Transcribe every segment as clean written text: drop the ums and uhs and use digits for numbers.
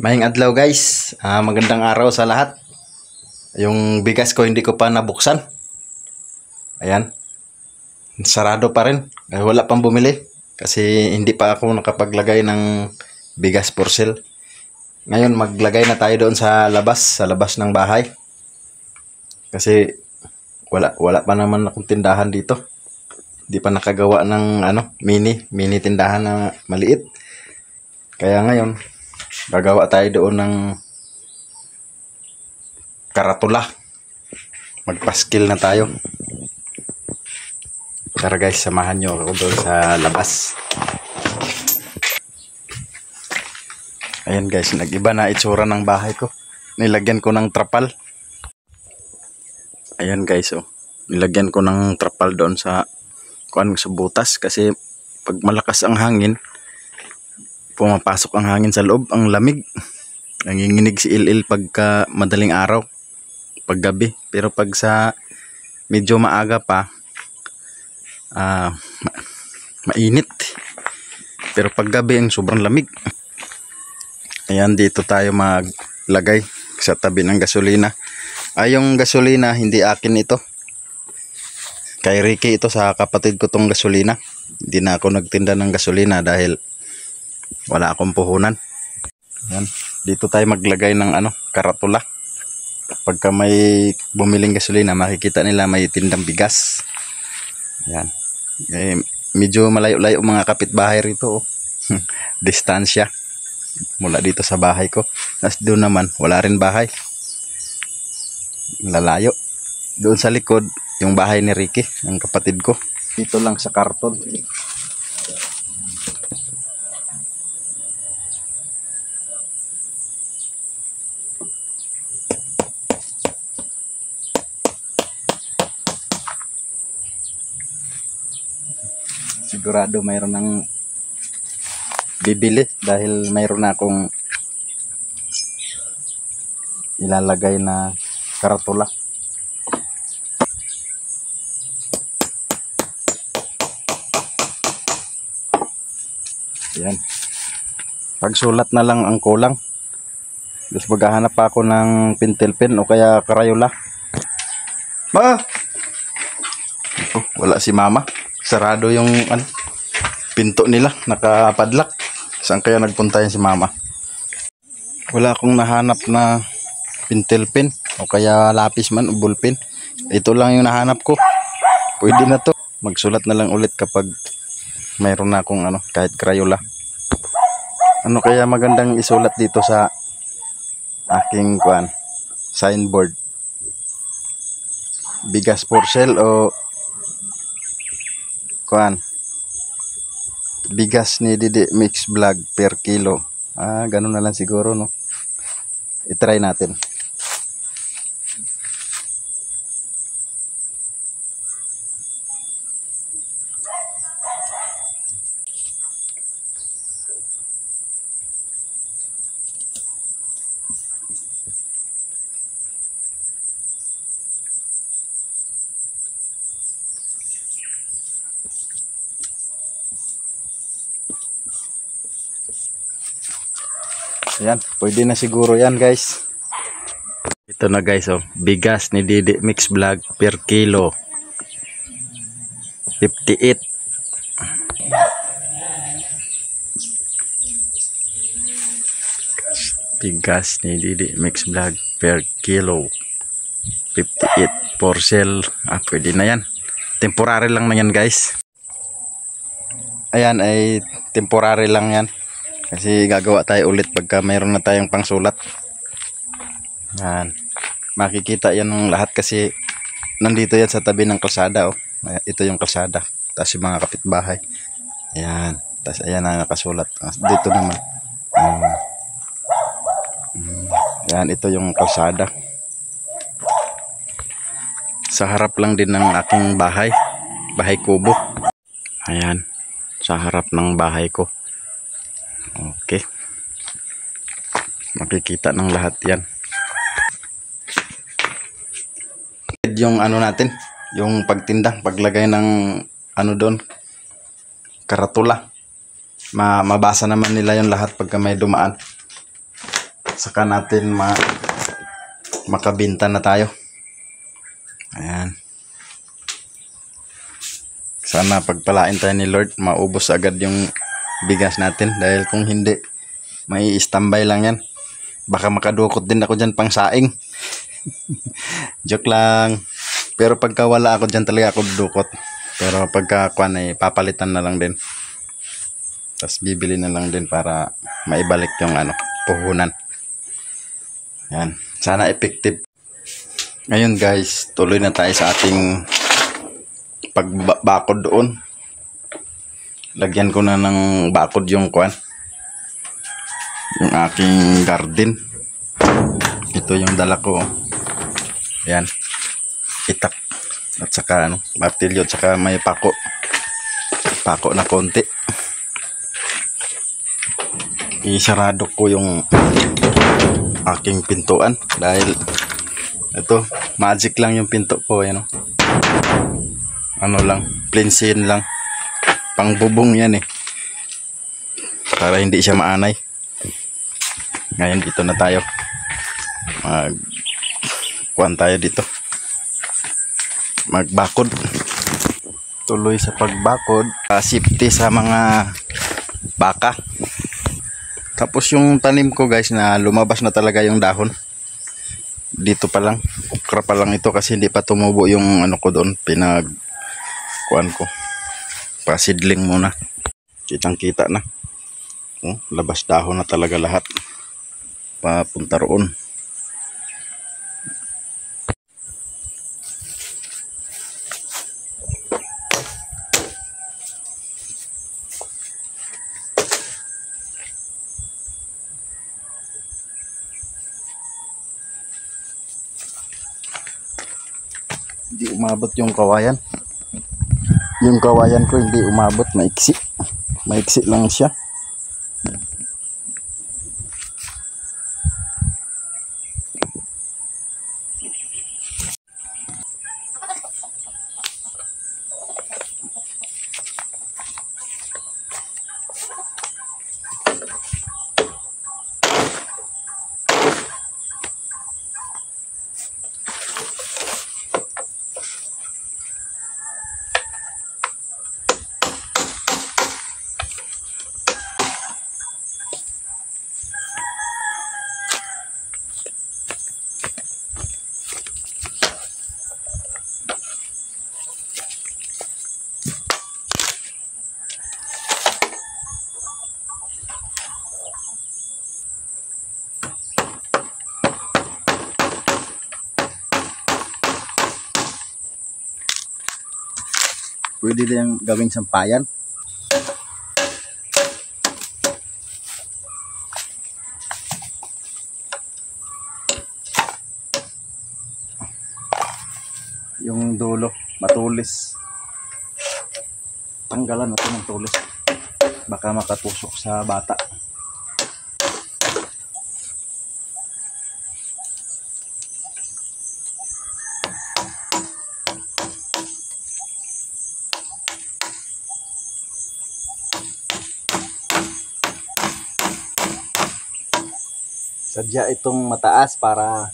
Maayong adlaw guys. Magandang araw sa lahat. Yung bigas ko hindi ko pa nabuksan. Ayan. Sarado pa rin. Wala pang bumili. Kasi hindi pa ako nakapaglagay ng bigas for sale. Ngayon maglagay na tayo doon sa labas ng bahay. Kasi wala pa naman akong tindahan dito. Hindi pa nakagawa ng mini tindahan na maliit. Kaya ngayon gagawa tayo doon ng karatula. Magpaskil na tayo. Tara guys, samahan nyo ako doon sa labas. Ayan guys, nag-iba na itsura ng bahay ko. Nilagyan ko ng trapal. Ayan guys, nilagyan ko ng trapal doon sa butas. Kasi pag malakas ang hangin, pumapasok ang hangin sa loob, ang lamig. Nanginginig si Il-Il pagka madaling araw, paggabi. Pero pag sa medyo maaga pa, mainit. Pero paggabi ang sobrang lamig. Ayan, dito tayo maglagay sa tabi ng gasolina. Yung gasolina, hindi akin ito. Kay Ricky ito, sa kapatid ko tong gasolina. Hindi na ako nagtinda ng gasolina dahil wala akong puhunan. Yan. Dito tayo maglagay ng karatula. Pagka may bumiling gasolina, makikita nila may tindang bigas. Yan. Medyo malayo-layo mga kapitbahay rito. Distansya mula dito sa bahay ko. Tapos doon naman, wala rin bahay. Lalayo. Doon sa likod, yung bahay ni Ricky, ang kapatid ko. Dito lang sa karton. Sigurado mayroon ng bibili dahil mayroon na akong ilalagay na karatula. Yan. Pagsulat na lang ang kulang. Tapos maghahanap pa ako ng pentel pen o kaya Crayola. Wala si mama. Sarado yung pinto nila, nakapadlock. Saan kaya nagpunta yan si mama? Wala akong nahanap na pentel pen o kaya lapis man o ballpen. Ito lang yung nahanap ko. Pwede na to. Magsulat na lang ulit kapag mayroon na akong kahit Crayola. Ano kaya magandang isulat dito sa aking signboard? Bigas for sale o bigas ni Didi Mix Vlog per kilo. Ganun na lang siguro, no? I-try natin. Ayan, pwede na siguro yan guys. Ito na guys, bigas ni Didi Mix Vlog per kilo 58. Bigas ni Didi Mix Vlog per kilo 58 for sale. Pwede na yan. Temporary lang na yan guys. Ayan, ay temporary lang yan. Kasi gagawa tayo ulit pagka mayroon na tayong pangsulat. Yan. Makikita yan ng lahat kasi nandito yan sa tabi ng kalsada. Ito yung kalsada. Tapos yung mga kapitbahay. Ayan. Tapos ayan ang nakasulat. Dito naman. Ayan, ito yung kalsada. Sa harap lang din ng aking bahay. Bahay kubo. Ayan. Sa harap ng bahay ko. Okay. Makikita ng lahat yan. Yung natin, yung pagtinda, paglagay ng doon, karatula. Mabasa naman nila yung lahat pagka may dumaan. saka natin makabinta na tayo. Ayan. Sana pagpalain tayo ni Lord, maubos agad yung bigas natin. Dahil kung hindi, may standby lang yan. Baka makadukot din ako dyan pang saing. Joke lang. Pero pagka wala ako dyan talaga ako dudukot. Pero pagka kuwan ay papalitan na lang din. Tapos bibili na lang din para maibalik yung puhunan. Yan. Sana effective. Ngayon guys, tuloy na tayo sa ating pagbakod doon. Lagyan ko na ng bakod yung kuwan. Yung aking garden. Ito yung dala ko. Ayan. Itak. At saka martilyo. At saka may pako. Pako na konti. Isarado ko yung aking pintuan. Dahil ito, magic lang yung pinto ko. Ayan, lang, plain scene lang. Pangbubong yan para hindi siya maanay. Ngayon dito na tayo. Kuhan tayo dito. Magbakod. Tuloy sa pagbakod. Safety sa mga baka. Tapos yung tanim ko guys na lumabas na talaga yung dahon. Dito pa lang. Okra pa lang ito kasi hindi pa tumubo yung ko doon. Kuhan ko. Pasidling muna. Kitang kita na. Labas dahon na talaga lahat. Papunta roon. Hindi umabot yung kawayan. Yung kawayan ko hindi umabot, maiksi. Maiksi lang siya. Pwede din gawing sampayan. Yung dulo, matulis. Tanggalan natin ng tulis. Baka makatusok sa bata. Sadya itong mataas para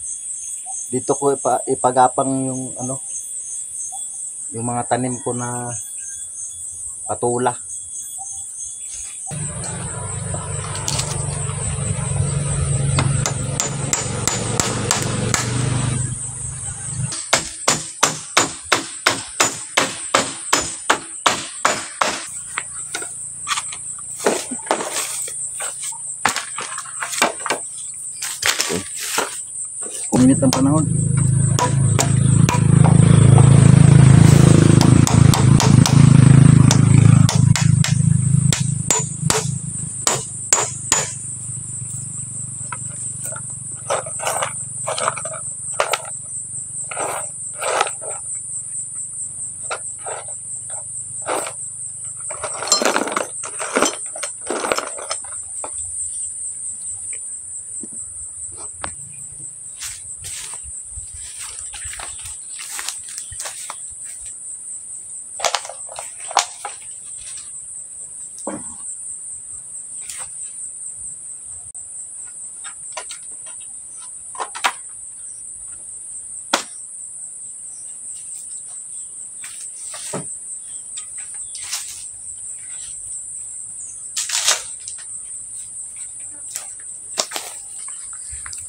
dito ko ipagapang yung yung mga tanim ko na patula. Uminit ang panahon.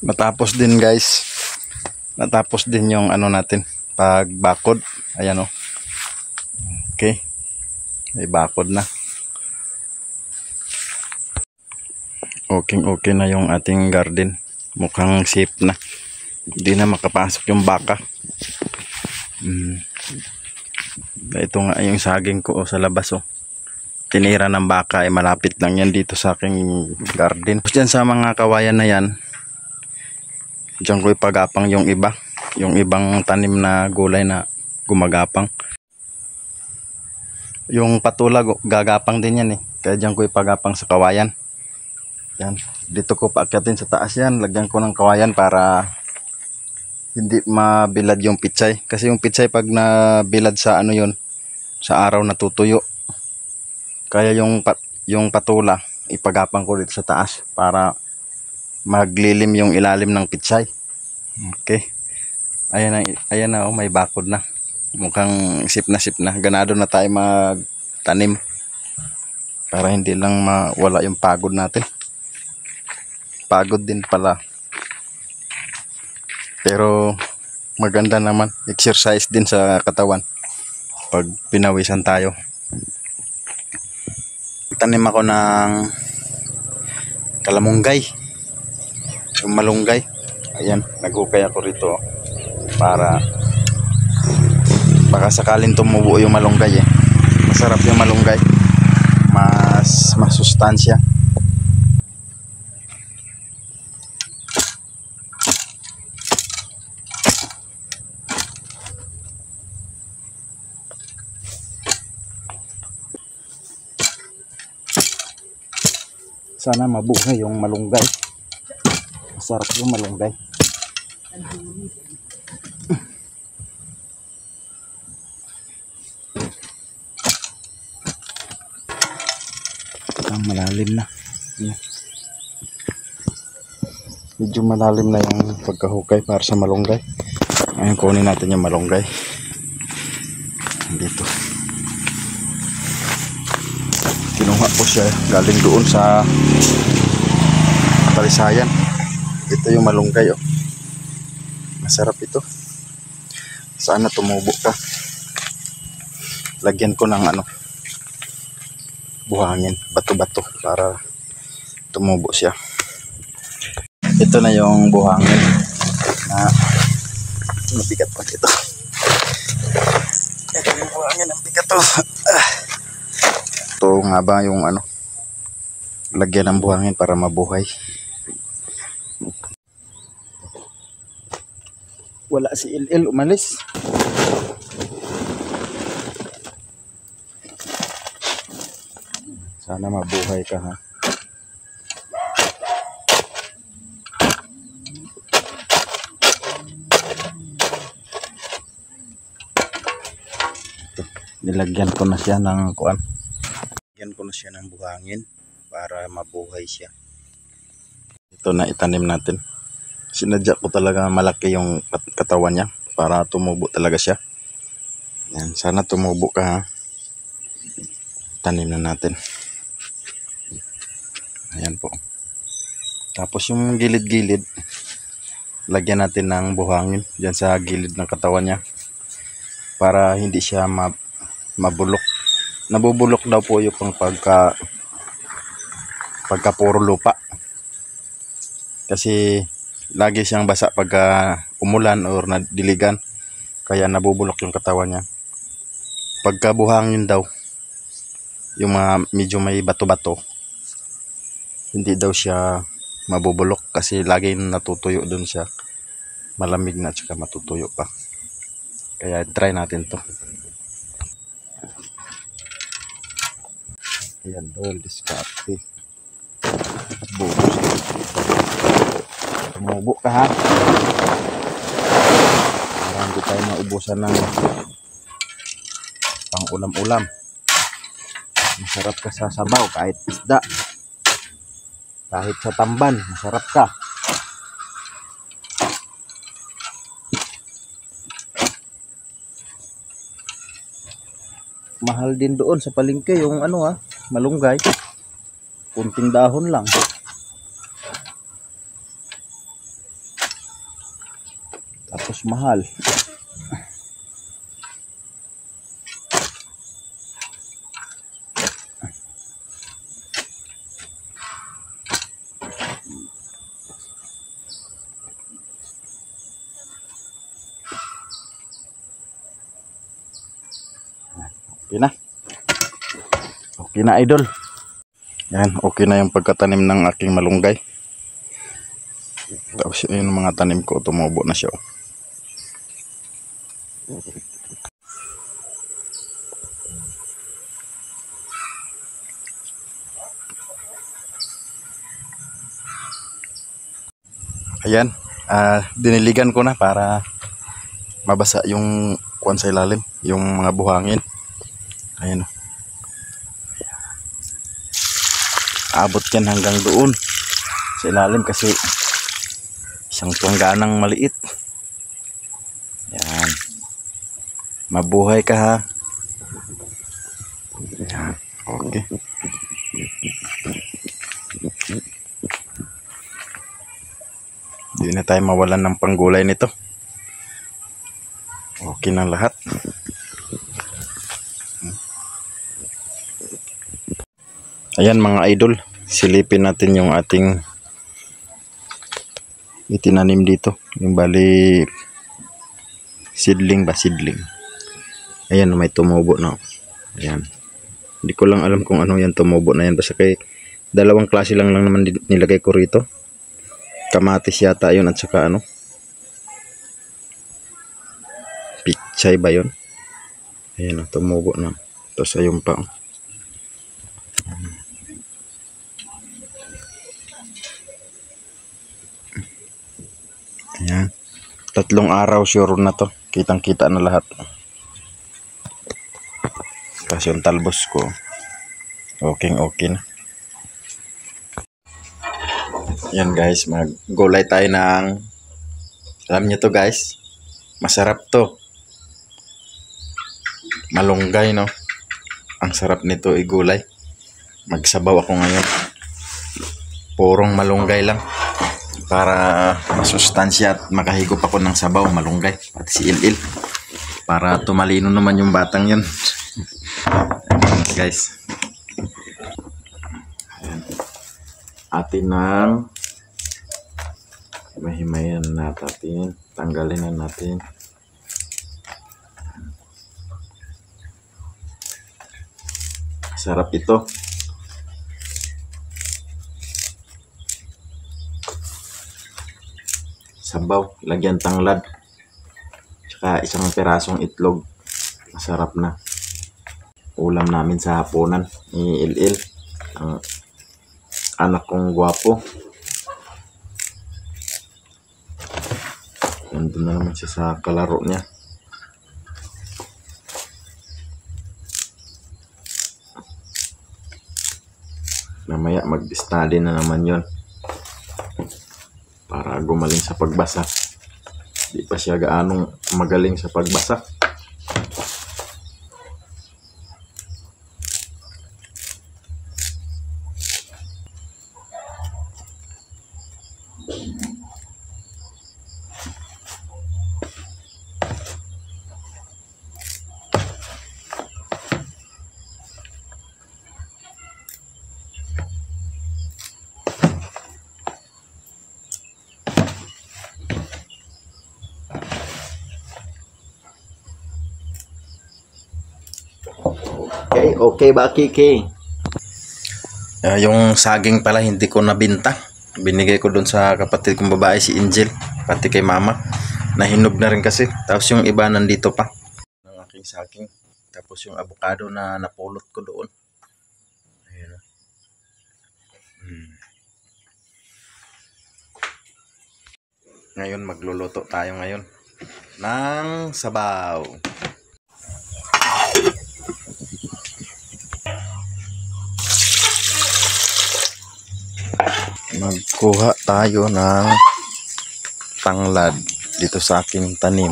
Natapos din guys. Natapos din yung ano natin, pagbakod. Ayan oh. Okay. May bakod na. Okay na yung ating garden. Mukhang safe na. Hindi na makapasok yung baka. Ito nga yung saging ko sa labas oh. Tinira ng baka ay malapit lang yan dito sa aking garden. Diyan sa mga kawayan na yan, diyan ko ipagapang yung iba. Yung ibang tanim na gulay na gumagapang. Yung patula gagapang din yan eh. Kaya diyan ko ipagapang sa kawayan. Yan. Dito ko paakyatin sa taas yan. Lagyan ko ng kawayan para hindi mabilad yung pitsay. Kasi yung pitsay pag nabilad sa ano yun, sa araw natutuyo. Kaya yung patula ipagapang ko dito sa taas para maglilim yung ilalim ng pitsay. Okay. Ayan na oh, may bakod na. Mukhang sip na. Ganado na tayo magtanim. Para hindi lang mawala yung pagod natin. Pagod din pala. Pero maganda naman. Exercise din sa katawan. Pag pinawisan tayo. Tanim ako ng kalamunggay. Yung malunggay. Ayan, nagukay ako rito para baka sakaling tumubo yung malunggay eh. Masarap yung malunggay. Mas masustansya. Sana mabuhay yung malunggay. Masarap yung malunggay. Malalim na. Medyo malalim na yung pagkahukay para sa malunggay. Ngayon kunin natin yung malunggay. Dito. Kinuha ko siya galing doon sa Palisayan. Ito yung malunggay oh. Masarap ito. Sana tumubo ka. Lagyan ko ng ano, buhangin, bato-bato para tumubo siya. Ito na yung buhangin na mabigat pa ito. Ito yung buhangin, ang bigat to. Ito nga ba yung ano, lagyan ng buhangin para mabuhay. Wala si LL, umalis. Sana mabuhay ka ha. Nilagyan ko na siya ng kuan. Nilagyan ko na siya ng buhangin para mabuhay siya. Ito na itanim natin. Sinadya ko talaga malaki yung katawan niya para tumubo talaga siya. Yan, sana tumubo ka ha. Tanim na natin. Ayan po. Tapos yung gilid-gilid, lagyan natin ng buhangin dyan sa gilid ng katawan niya para hindi siya mabulok. Nabubulok daw po yung pagka puro lupa. Kasi lagi siyang basa pagka umulan or nadiligan. Kaya nabubulok yung katawan niya. Pagka buhangin daw, yung medyo may bato-bato, hindi daw siya mabubulok kasi lagi natutuyo dun siya. Malamig na at saka matutuyo pa. Kaya try natin to. Ayan, doon, diskarte. Bubos. Tumubo ka ha. Para hindi tayo maubusan ng pang ulam-ulam. Masarap ka sa sabaw kahit isda. Kahit sa tamban, masarap ka. Mahal din doon sa palengke yung ano ha, malunggay. Kunting dahon lang. mas mahal. Okay na. Okay na, idol. Yan, okay na yung pagkatanim ng aking malunggay. Tapos yung mga tanim ko, tumubo na siya. Ayan, diniligan ko na para mabasa yung kuwan sa ilalim, yung mga buhangin. Ayan. Abot yan hanggang doon sa ilalim kasi isang tuwangganang maliit. Yan. Mabuhay ka ha. Yan. Okay. Hindi na tayo mawalan ng panggulay nito. Okay na lahat. Ayan mga idol, silipin natin yung ating itinanim dito. Yung bali seedling ba? Seedling. Ayan, may tumubo na. Ayan. Hindi ko lang alam kung ano yan tumubo na yan. Basta kay dalawang klase lang naman nilagay ko rito. Kamatis yata yun at saka ano. Pichay ba yun? Ayan, tumubo na. Tapos ayun pa. Ayan. 3 araw sure na to. Kitang kita na lahat. Kasi yung talbos ko okay na. Yan guys, maggulay tayo ng, alam nyo to guys, masarap to, malunggay no. Ang sarap nito igulay. Magsabaw ako ngayon, purong malunggay lang para masustansya at makahigop ako ng sabaw malunggay pati si Ilil para tumalino naman yung batang yun. Guys, ayan. Atin ng mahimayan natin, tanggalin na natin. Sarap ito. Sabaw, lagyan tanglad, tsaka isang pirasong itlog. Masarap na. Ulam namin sa hapunan ni Ilil, ang anak kong gwapo. Nandun na naman siya sa kalaro niya. Mamaya mag-study na naman yon para gumaling sa pagbasa. Di pa siya gaanong magaling sa pagbasa. Okay ba, Kiki? Yung saging pala hindi ko nabinta. Binigay ko dun sa kapatid kong babae, si Angel, pati kay mama. Nahinog na rin kasi. Tapos yung iba nandito pa ng aking saging. Tapos yung avocado na napulot ko doon. Ayan. Ngayon magluluto tayo ngayon ng sabaw. Magkuha tayo ng tanglad dito sa aking tanim.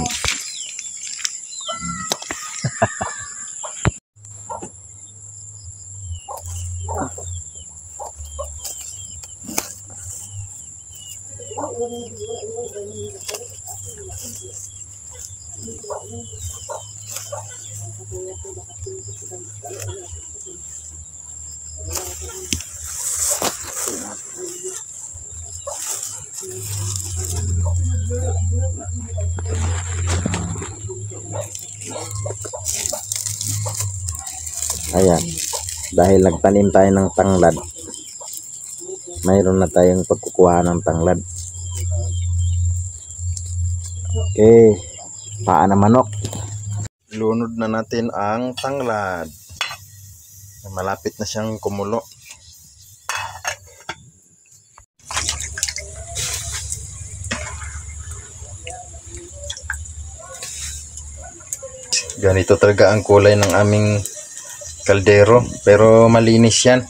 Ayan, dahil nagtanim tayo ng tanglad, mayroon na tayong pagkukuha ng tanglad. Okay, paa na manok. Lunod na natin ang tanglad. Malapit na siyang kumulo. Ganito talaga ang kulay ng aming kaldero, pero malinis yan.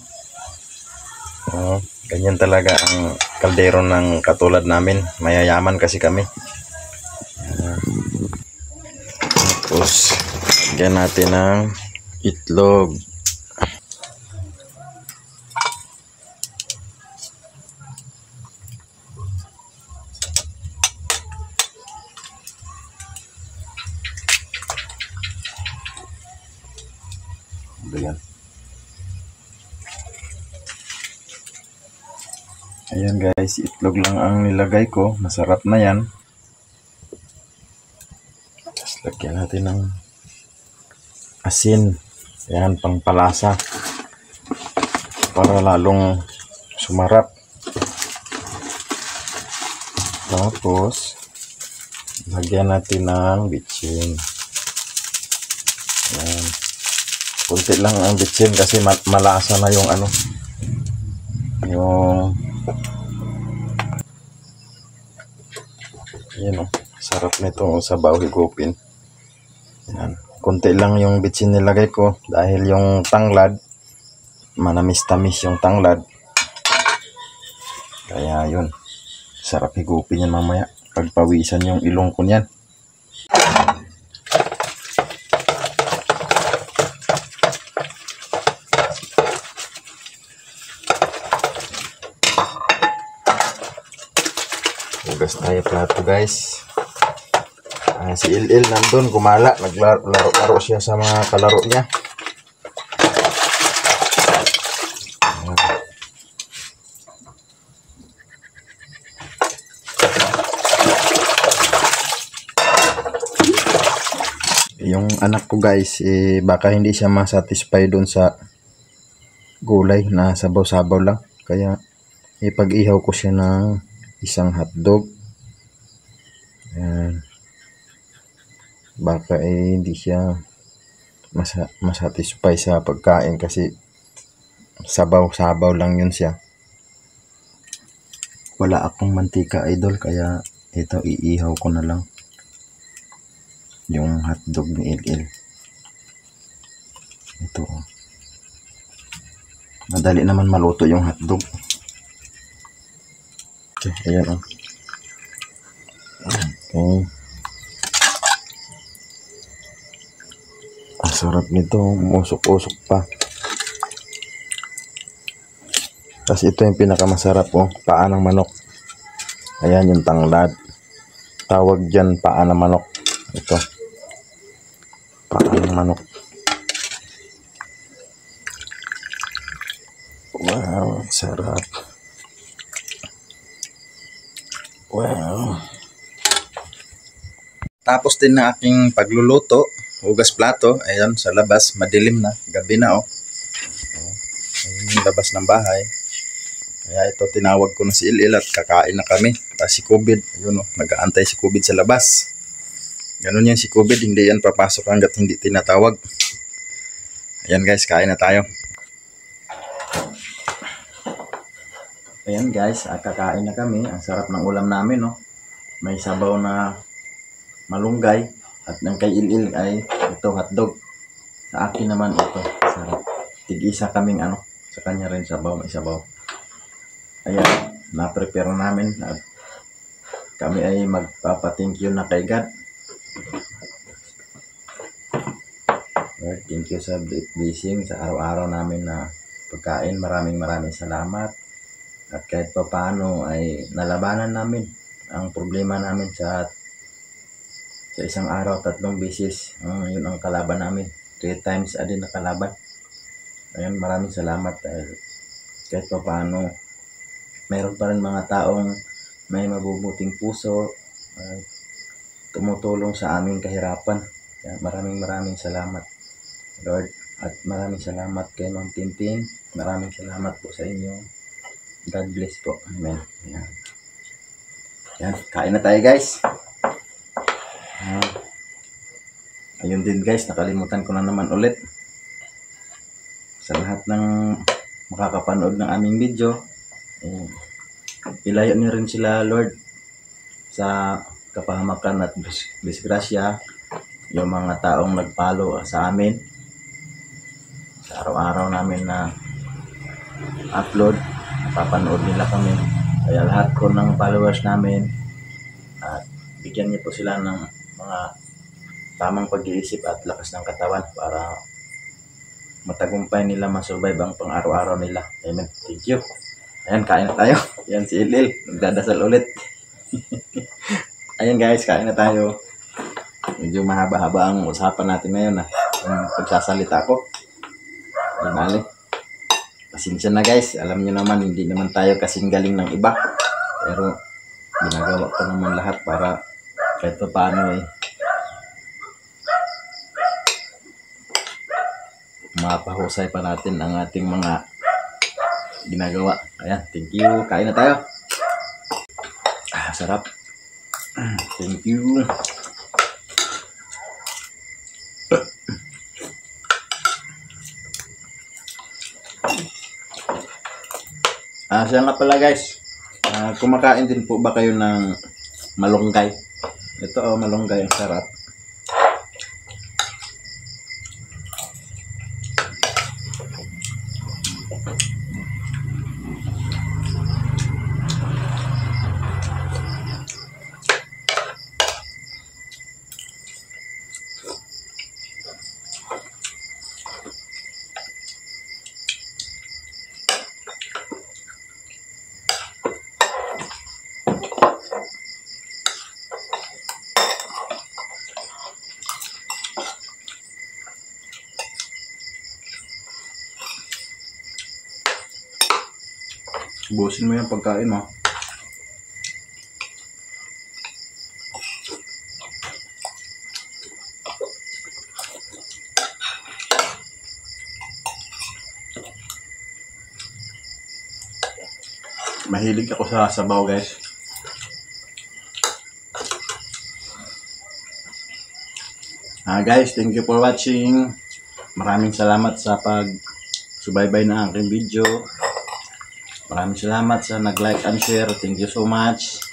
Ganyan talaga ang kaldero ng katulad namin. Mayayaman kasi kami. Tapos lagyan natin ng itlog. Ayan. Ayan guys, itlog lang ang nilagay ko. Masarap na yan. Tapos lagyan natin ng asin. Ayan, pangpalasa. Para lalong sumarap. Tapos lagyan natin ng bitsin. Ayan. Kunti lang ang bitsin kasi malasa na yung ano, yung yun o, sarap nito sa sabaw higupin. Yan. Kunti lang yung bitsin nilagay ko dahil yung tanglad manamis-tamis yung tanglad, kaya yun, sarap higupin yan mamaya pagpawisan yung ilong ko niyan. Hugas tayo plato guys. Si Il nandun gumala, naglaro siya sa mga kalaro niya. Yung anak ko guys, baka hindi siya masatisfy dun sa gulay na sabaw-sabaw lang, kaya ipag-ihaw ko siya ng isang hotdog. Ayan. Baka hindi siya masatisfy sa pagkain kasi sabaw-sabaw lang yun siya. Wala akong mantika idol, kaya ito iihaw ko na lang yung hotdog ni Il. Ito oh. Madali naman maluto yung hotdog. Okay, ayan oh. Okay. Ang sarap nito, musok-usok pa. Tapos ito yung pinakamasarap oh, paa ng manok. Ayan yung tanglad. Tawag dyan paa ng manok. Ito. Paa ng manok. Wow, sarap. Wow. Tapos din na aking pagluluto, hugas plato. Ayan, sa labas, madilim na, gabi na oh. Ayan yung labas ng bahay. Kaya ito, tinawag ko na si Il at kakain na kami. Tapos si Kubid, ayun oh, nag-aantay si Kubid sa labas. Ganun yan si Kubid, hindi yan papasok hanggat hindi tinatawag. Ayan guys, kain na tayo. Ayan guys, kakain na kami. Ang sarap ng ulam namin no. May sabaw na malunggay at ng kay Il ay ito hotdog. Sa akin naman ito, sarap. Tig-isa kaming ano, sa kanya rin sabaw, may sabaw. Ayan, na-prepare namin at kami ay magpapa-thank you na kay God. Lord, thank you sa blessing sa araw-araw namin na pagkain. Maraming salamat. At kahit pa paano ay nalabanan namin ang problema namin Sa isang araw, 3 beses. Yun ang kalaban namin. 3 times a day na kalaban. Ayan, maraming salamat dahil kahit pa paano, mayroon pa rin mga taong may mabubuting puso, tumutulong sa aming kahirapan. Kaya maraming salamat, Lord. At maraming salamat kay Ma'am Tintin. Maraming salamat po sa inyo. God bless po. Amen. Ayan. Yan, kain na tayo guys. Ayun din guys, nakalimutan ko na naman ulit. Sa lahat ng makakapanood ng aming video, ilayo niyo rin sila, Lord, sa kapahamakan at disgrasya. Yung mga taong nagpalo sa amin sa araw-araw namin na upload, napapanood nila kami. Kaya lahat ko ng followers namin, bigyan niyo po sila ng mga tamang pag-iisip at lakas ng katawan para matagumpay nila, masurvive ang pang-araw-araw nila. Amen. Thank you. Ayan, kain na tayo. Ayan si Ilil, nagdadasal ulit. Ayan guys, kain na tayo. Medyo mahaba-haba ang usapan natin ngayon, ang pagsasalita ko. Ay, bali. Pasensya na guys, alam niyo naman, hindi naman tayo kasing galing ng iba. Pero ginagawa ko naman lahat para kahit pa paano mapahusay pa natin ang ating mga ginagawa. Ayan, thank you. Kain na tayo. Sarap. Thank you. Siya nga pala guys, kumakain din po ba kayo ng malunggay? Ito malunggay, ang sarap. Busin mo yung pagkain mo. Mahilig ako sa sabaw guys. Guys, thank you for watching. Maraming salamat sa pag-subaybay na aking video. Maraming salamat sa nag-like and share. Thank you so much.